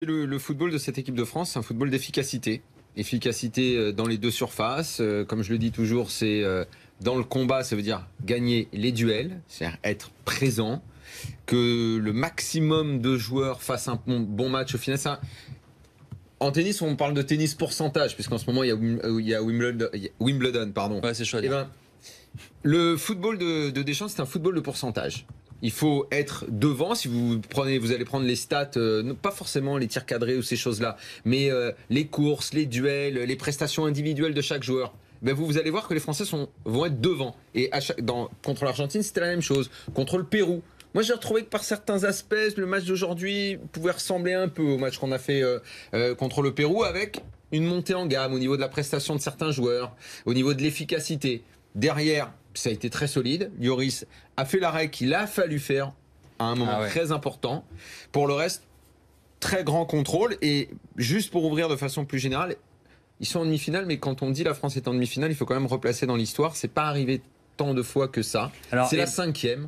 Le football de cette équipe de France, c'est un football d'efficacité. Efficacité dans les deux surfaces. Comme je le dis toujours, c'est dans le combat, ça veut dire gagner les duels, c'est-à-dire être présent, que le maximum de joueurs fassent un bon match au final. En tennis, on parle de tennis pourcentage, puisqu'en ce moment, il y a Wimbledon, pardon. Ouais, c'est chouette. Eh ben, le football de Deschamps, c'est un football de pourcentage. Il faut être devant. Si vous allez prendre les stats, pas forcément les tirs cadrés ou ces choses-là, mais les courses, les duels, les prestations individuelles de chaque joueur. Ben vous allez voir que les Français vont être devant. Et contre l'Argentine, c'était la même chose. Contre le Pérou. Moi, j'ai retrouvé que par certains aspects, le match d'aujourd'hui pouvait ressembler un peu au match qu'on a fait contre le Pérou, avec une montée en gamme au niveau de la prestation de certains joueurs, au niveau de l'efficacité. Derrière, ça a été très solide. Lloris a fait l'arrêt qu'il a fallu faire à un moment très important. Pour le reste, très grand contrôle. Et juste pour ouvrir de façon plus générale, ils sont en demi-finale, mais quand on dit la France est en demi-finale, il faut quand même replacer dans l'histoire. C'est pas arrivé tant de fois que ça. C'est la 5e.